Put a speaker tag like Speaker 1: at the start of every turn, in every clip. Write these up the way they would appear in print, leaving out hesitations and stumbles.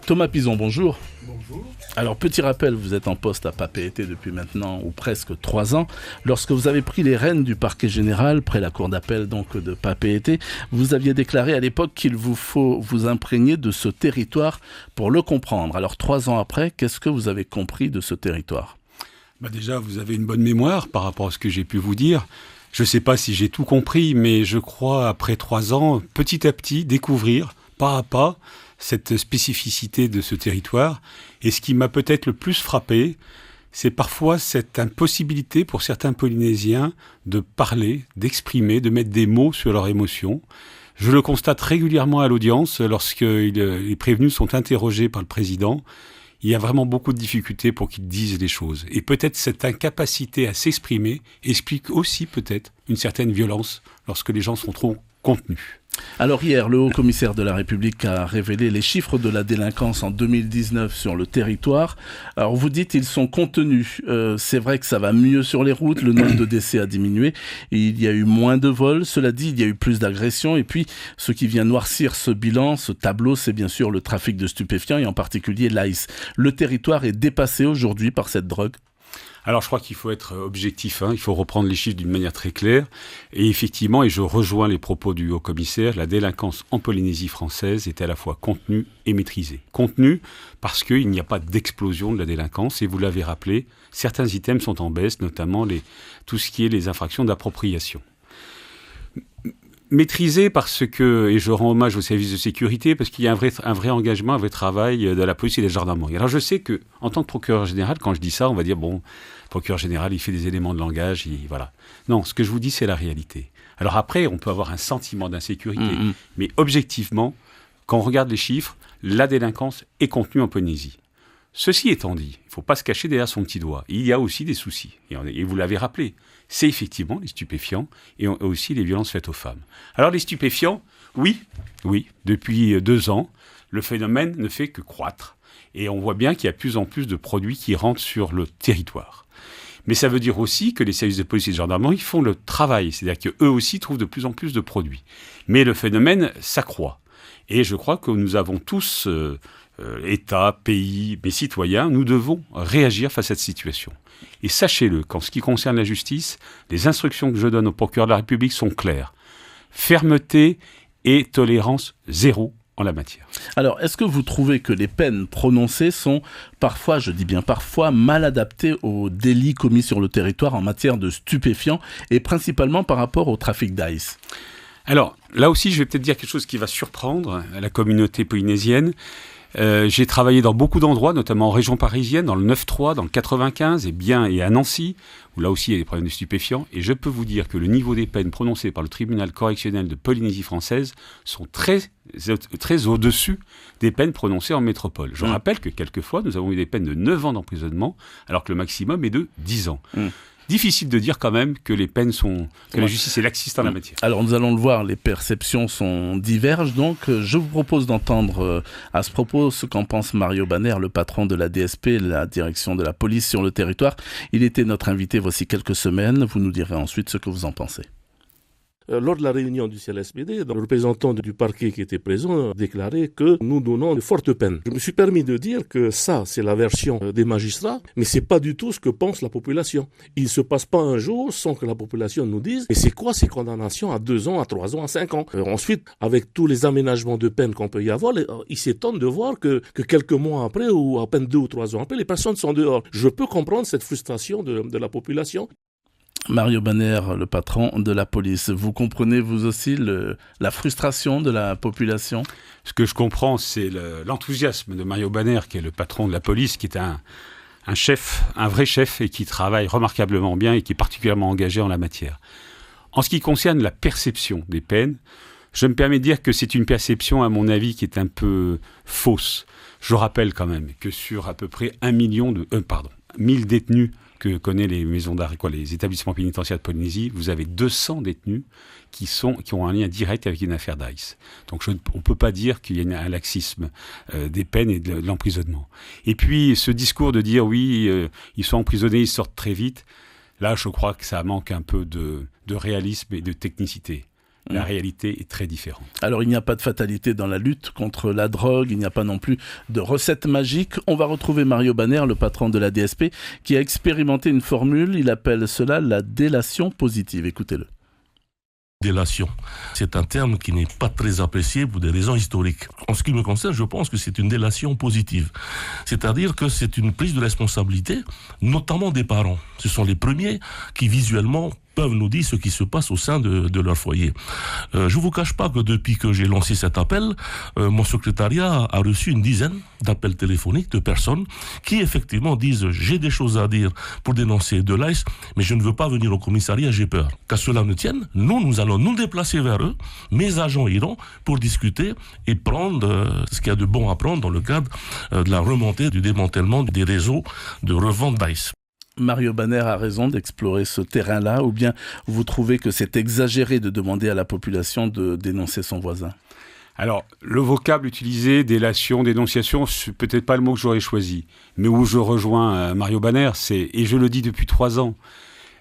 Speaker 1: Thomas Pizon, bonjour.
Speaker 2: Bonjour.
Speaker 1: Alors, petit rappel, vous êtes en poste à Papeete depuis maintenant ou presque 3 ans. Lorsque vous avez pris les rênes du parquet général, près la cour d'appel donc de Papeete, vous aviez déclaré à l'époque qu'il vous faut vous imprégner de ce territoire pour le comprendre. Alors, 3 ans après, qu'est-ce que vous avez compris de ce territoire ?
Speaker 2: Déjà, vous avez une bonne mémoire par rapport à ce que j'ai pu vous dire. Je ne sais pas si j'ai tout compris, mais je crois, après 3 ans, petit à petit, découvrir, pas à pas, cette spécificité de ce territoire. Et ce qui m'a peut-être le plus frappé, c'est parfois cette impossibilité pour certains Polynésiens de parler, d'exprimer, de mettre des mots sur leurs émotions. Je le constate régulièrement à l'audience lorsque les prévenus sont interrogés par le président. Il y a vraiment beaucoup de difficultés pour qu'ils disent les choses. Et peut-être cette incapacité à s'exprimer explique aussi peut-être une certaine violence lorsque les gens sont trop contenus.
Speaker 1: Alors hier, le haut-commissaire de la République a révélé les chiffres de la délinquance en 2019 sur le territoire. Alors vous dites ils sont contenus. C'est vrai que ça va mieux sur les routes, le nombre de décès a diminué, et il y a eu moins de vols. Cela dit, il y a eu plus d'agressions. Et puis, ce qui vient noircir ce bilan, ce tableau, c'est bien sûr le trafic de stupéfiants et en particulier l'ICE. Le territoire est dépassé aujourd'hui par cette drogue.
Speaker 2: Alors je crois qu'il faut être objectif, il faut reprendre les chiffres d'une manière très claire. Et effectivement, et je rejoins les propos du haut-commissaire, la délinquance en Polynésie française est à la fois contenue et maîtrisée. Contenue parce qu'il n'y a pas d'explosion de la délinquance, et vous l'avez rappelé, certains items sont en baisse, notamment tout ce qui est les infractions d'appropriation. Maîtrisé parce que, et je rends hommage aux services de sécurité, parce qu'il y a un vrai engagement, un vrai travail de la police et des gendarmeries. Alors je sais que, en tant que procureur général, quand je dis ça, on va dire, bon, le procureur général, il fait des éléments de langage, voilà. Non, ce que je vous dis, c'est la réalité. Alors après, on peut avoir un sentiment d'insécurité, mais objectivement, quand on regarde les chiffres, la délinquance est contenue en Polynésie. Ceci étant dit, il ne faut pas se cacher derrière son petit doigt. Il y a aussi des soucis, et vous l'avez rappelé. C'est effectivement les stupéfiants et aussi les violences faites aux femmes. Alors les stupéfiants, oui, depuis 2 ans, le phénomène ne fait que croître. Et on voit bien qu'il y a de plus en plus de produits qui rentrent sur le territoire. Mais ça veut dire aussi que les services de police et de gendarmerie font le travail. C'est-à-dire qu'eux aussi trouvent de plus en plus de produits. Mais le phénomène s'accroît. Et je crois que nous avons tous, État, pays, mais citoyens, nous devons réagir face à cette situation. Et sachez-le, qu'en ce qui concerne la justice, les instructions que je donne au procureur de la République sont claires. Fermeté et tolérance zéro en la matière.
Speaker 1: Alors, est-ce que vous trouvez que les peines prononcées sont parfois, je dis bien parfois, mal adaptées aux délits commis sur le territoire en matière de stupéfiants et principalement par rapport au trafic d'ICE ?
Speaker 2: Alors, là aussi, je vais peut-être dire quelque chose qui va surprendre la communauté polynésienne. J'ai travaillé dans beaucoup d'endroits, notamment en région parisienne, dans le 9-3, dans le 95 et à Nancy, où là aussi il y a des problèmes de stupéfiants. Et je peux vous dire que le niveau des peines prononcées par le tribunal correctionnel de Polynésie française sont très au-dessus des peines prononcées en métropole. Je rappelle que quelquefois, nous avons eu des peines de 9 ans d'emprisonnement, alors que le maximum est de 10 ans. Difficile de dire quand même que les peines que la justice est laxiste en la matière.
Speaker 1: Alors nous allons le voir, les perceptions divergent. Donc je vous propose d'entendre à ce propos ce qu'en pense Mario Banner, le patron de la DSP, la direction de la police sur le territoire. Il était notre invité voici quelques semaines. Vous nous direz ensuite ce que vous en pensez.
Speaker 3: Lors de la réunion du CLSPD, le représentant du parquet qui était présent a déclaré que nous donnons de fortes peines. Je me suis permis de dire que ça, c'est la version des magistrats, mais c'est pas du tout ce que pense la population. Il ne se passe pas un jour sans que la population nous dise « Mais c'est quoi ces condamnations à 2 ans, à 3 ans, à 5 ans ?» Ensuite, avec tous les aménagements de peine qu'on peut y avoir, ils s'étonnent de voir que quelques mois après, ou à peine 2 ou 3 ans après, les personnes sont dehors. Je peux comprendre cette frustration de la population.
Speaker 1: Mario Banner, le patron de la police. Vous comprenez vous aussi la frustration de la population ?
Speaker 2: Ce que je comprends, c'est l'enthousiasme de Mario Banner, qui est le patron de la police, qui est un chef, un vrai chef, et qui travaille remarquablement bien et qui est particulièrement engagé en la matière. En ce qui concerne la perception des peines, je me permets de dire que c'est une perception, à mon avis, qui est un peu fausse. Je rappelle quand même que sur à peu près 1000 détenus que connaissent les maisons d'arrêt, les établissements pénitentiaires de Polynésie, vous avez 200 détenus qui ont un lien direct avec une affaire d'ICE. Donc on ne peut pas dire qu'il y a un laxisme des peines et de l'emprisonnement. Et puis ce discours de dire oui, ils sont emprisonnés, ils sortent très vite, là je crois que ça manque un peu de réalisme et de technicité. La réalité est très différente.
Speaker 1: Alors, il n'y a pas de fatalité dans la lutte contre la drogue, il n'y a pas non plus de recette magique. On va retrouver Mario Banner, le patron de la DSP, qui a expérimenté une formule, il appelle cela la délation positive. Écoutez-le.
Speaker 4: Délation. C'est un terme qui n'est pas très apprécié pour des raisons historiques. En ce qui me concerne, je pense que c'est une délation positive. C'est-à-dire que c'est une prise de responsabilité, notamment des parents. Ce sont les premiers qui visuellement peuvent nous dire ce qui se passe au sein de leur foyer. Je vous cache pas que depuis que j'ai lancé cet appel, mon secrétariat a reçu une dizaine d'appels téléphoniques de personnes qui effectivement disent « j'ai des choses à dire pour dénoncer de l'ICE, mais je ne veux pas venir au commissariat, j'ai peur ». Qu'à cela ne tienne, nous allons nous déplacer vers eux, mes agents iront pour discuter et prendre ce qu'il y a de bon à prendre dans le cadre de la remontée du démantèlement des réseaux de revente d'ICE.
Speaker 1: Mario Banner a raison d'explorer ce terrain-là, ou bien vous trouvez que c'est exagéré de demander à la population de dénoncer son voisin ?
Speaker 2: Alors, le vocable utilisé, délation, dénonciation, c'est peut-être pas le mot que j'aurais choisi. Mais où je rejoins Mario Banner, c'est, et je le dis depuis 3 ans,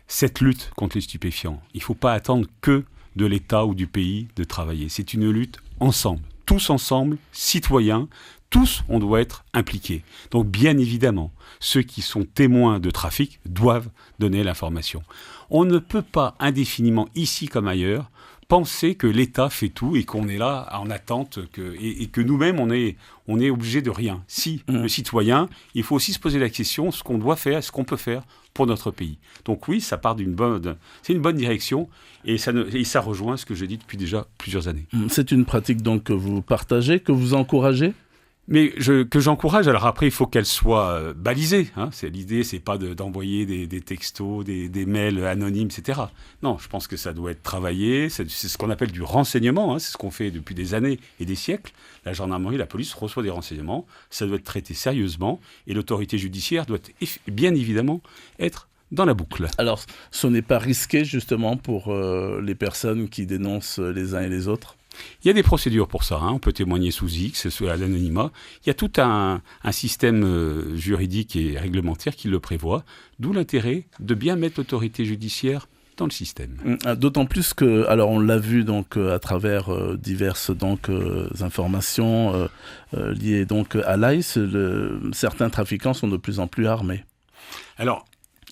Speaker 2: cette lutte contre les stupéfiants. Il ne faut pas attendre que de l'État ou du pays de travailler. C'est une lutte ensemble, tous ensemble, citoyens. Tous, on doit être impliqués. Donc, bien évidemment, ceux qui sont témoins de trafic doivent donner l'information. On ne peut pas indéfiniment, ici comme ailleurs, penser que l'État fait tout et qu'on est là en attente et que nous-mêmes, on est obligé de rien. Si, le citoyen, il faut aussi se poser la question, ce qu'on doit faire, ce qu'on peut faire pour notre pays. Donc oui, ça part c'est une bonne direction et ça rejoint ce que je dis depuis déjà plusieurs années.
Speaker 1: C'est une pratique donc que vous partagez, que vous encouragez ?
Speaker 2: Mais que j'encourage, alors après, il faut qu'elle soit balisée. Hein. L'idée, c'est pas d'envoyer des textos, des mails anonymes, etc. Non, je pense que ça doit être travaillé. C'est ce qu'on appelle du renseignement. Hein. C'est ce qu'on fait depuis des années et des siècles. La gendarmerie, la police reçoit des renseignements. Ça doit être traité sérieusement. Et l'autorité judiciaire doit bien évidemment être dans la boucle.
Speaker 1: Alors, ce n'est pas risqué justement pour les personnes qui dénoncent les uns et les autres ?
Speaker 2: Il y a des procédures pour ça, hein. On peut témoigner sous X, à l'anonymat. Il y a tout un système juridique et réglementaire qui le prévoit, d'où l'intérêt de bien mettre l'autorité judiciaire dans le système.
Speaker 1: D'autant plus que, alors on l'a vu donc à travers diverses informations liées donc à l'ICE, certains trafiquants sont de plus en plus armés.
Speaker 2: Alors,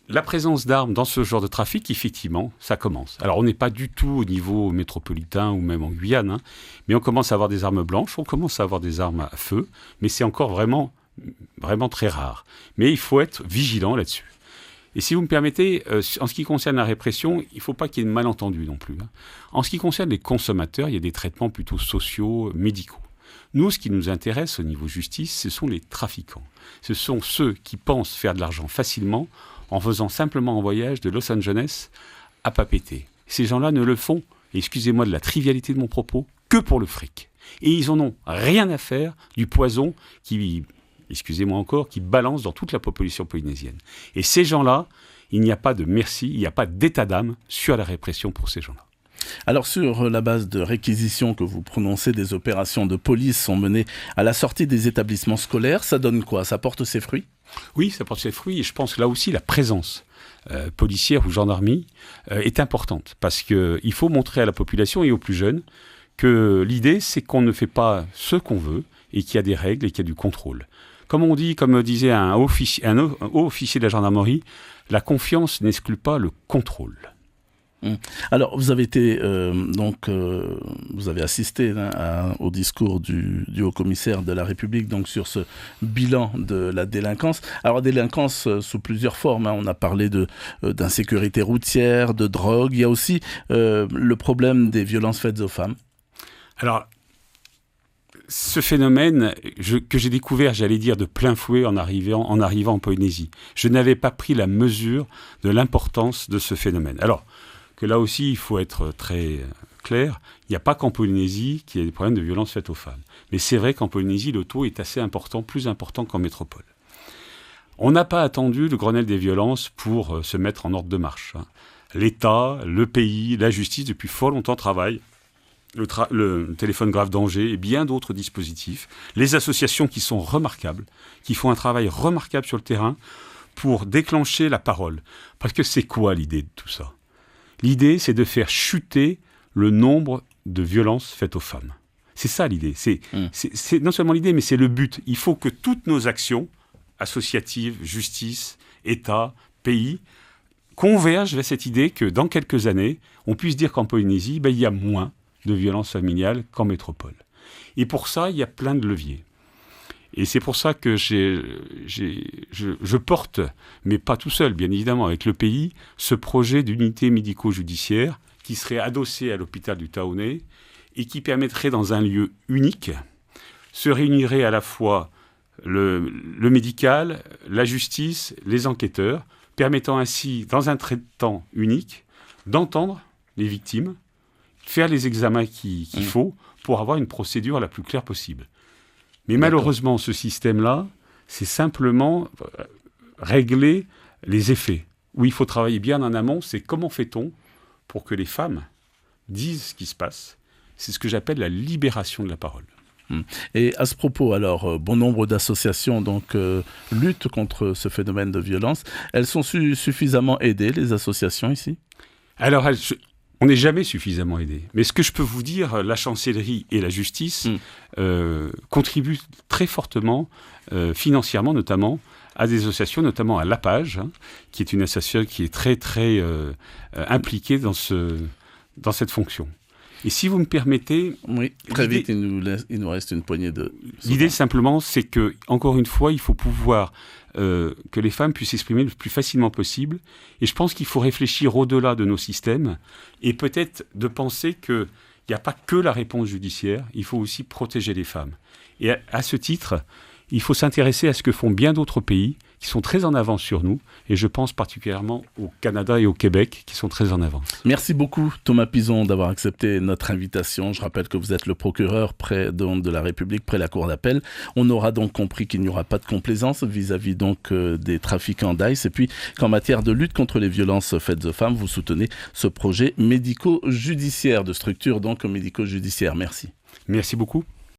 Speaker 2: la présence d'armes dans ce genre de trafic, effectivement, ça commence. Alors, on n'est pas du tout au niveau métropolitain ou même en Guyane, hein, mais on commence à avoir des armes blanches, on commence à avoir des armes à feu, mais c'est encore vraiment très rare. Mais il faut être vigilant là-dessus. Et si vous me permettez, en ce qui concerne la répression, il ne faut pas qu'il y ait de malentendus non plus. Hein. En ce qui concerne les consommateurs, il y a des traitements plutôt sociaux, médicaux. Nous, ce qui nous intéresse au niveau justice, ce sont les trafiquants. Ce sont ceux qui pensent faire de l'argent facilement en faisant simplement un voyage de Los Angeles à Papeete. Ces gens-là ne le font, et excusez-moi de la trivialité de mon propos, que pour le fric. Et ils en ont rien à faire du poison qui, excusez-moi encore, qui balance dans toute la population polynésienne. Et ces gens-là, il n'y a pas de merci, il n'y a pas d'état d'âme sur la répression pour ces gens-là.
Speaker 1: Alors sur la base de réquisitions que vous prononcez, des opérations de police sont menées à la sortie des établissements scolaires. Ça donne quoi ? Ça porte ses fruits ?
Speaker 2: Oui, ça porte ses fruits et je pense que là aussi la présence policière ou gendarmerie est importante parce qu'il faut montrer à la population et aux plus jeunes que l'idée c'est qu'on ne fait pas ce qu'on veut et qu'il y a des règles et qu'il y a du contrôle. Comme disait un haut officier de la gendarmerie, la confiance n'exclut pas le contrôle.
Speaker 1: Alors, vous avez été vous avez assisté au discours du haut-commissaire de la République donc sur ce bilan de la délinquance. Alors, délinquance sous plusieurs formes. On a parlé d'insécurité routière, de drogue. Il y a aussi le problème des violences faites aux femmes.
Speaker 2: Alors, ce phénomène que j'ai découvert, j'allais dire, de plein fouet en arrivant en Polynésie. Je n'avais pas pris la mesure de l'importance de ce phénomène. Alors, que là aussi, il faut être très clair, il n'y a pas qu'en Polynésie qu'il y a des problèmes de violences faites aux femmes. Mais c'est vrai qu'en Polynésie, le taux est assez important, plus important qu'en métropole. On n'a pas attendu le Grenelle des violences pour se mettre en ordre de marche. L'État, le pays, la justice, depuis fort longtemps travaillent. Le téléphone grave danger et bien d'autres dispositifs. Les associations qui sont remarquables, qui font un travail remarquable sur le terrain pour déclencher la parole. Parce que c'est quoi l'idée de tout ça ? L'idée, c'est de faire chuter le nombre de violences faites aux femmes. C'est ça l'idée. C'est non seulement l'idée, mais c'est le but. Il faut que toutes nos actions, associatives, justice, État, pays, convergent vers cette idée que dans quelques années, on puisse dire qu'en Polynésie, il y a moins de violences familiales qu'en métropole. Et pour ça, il y a plein de leviers. Et c'est pour ça que je porte, mais pas tout seul, bien évidemment, avec le pays, ce projet d'unité médico-judiciaire qui serait adossé à l'hôpital du Taoné et qui permettrait, dans un lieu unique, se réunirait à la fois le médical, la justice, les enquêteurs, permettant ainsi, dans un traitement unique, d'entendre les victimes, faire les examens qu'il faut pour avoir une procédure la plus claire possible. Mais malheureusement, ce système-là, c'est simplement régler les effets. Où il faut travailler bien en amont, c'est comment fait-on pour que les femmes disent ce qui se passe. C'est ce que j'appelle la libération de la parole.
Speaker 1: Et à ce propos, alors, bon nombre d'associations donc luttent contre ce phénomène de violence. Elles sont suffisamment aidées, les associations ici ?
Speaker 2: Alors, on n'est jamais suffisamment aidé. Mais ce que je peux vous dire, la chancellerie et la justice contribuent très fortement, financièrement notamment, à des associations, notamment à l'APAGE, qui est une association qui est très, très impliquée dans cette fonction. Et si vous me permettez...
Speaker 1: Oui, très vite, il nous reste une poignée de...
Speaker 2: L'idée, simplement, c'est que, encore une fois, il faut pouvoir que les femmes puissent s'exprimer le plus facilement possible. Et je pense qu'il faut réfléchir au-delà de nos systèmes et peut-être de penser qu'il n'y a pas que la réponse judiciaire, il faut aussi protéger les femmes. Et à ce titre, il faut s'intéresser à ce que font bien d'autres pays qui sont très en avance sur nous, et je pense particulièrement au Canada et au Québec qui sont très en avance.
Speaker 1: Merci beaucoup Thomas Pison d'avoir accepté notre invitation. Je rappelle que vous êtes le procureur près de la République, près la Cour d'appel. On aura donc compris qu'il n'y aura pas de complaisance vis-à-vis donc des trafiquants d'ICE, et puis qu'en matière de lutte contre les violences faites aux femmes, vous soutenez ce projet médico-judiciaire, de structure donc médico-judiciaire. Merci.
Speaker 2: Merci beaucoup.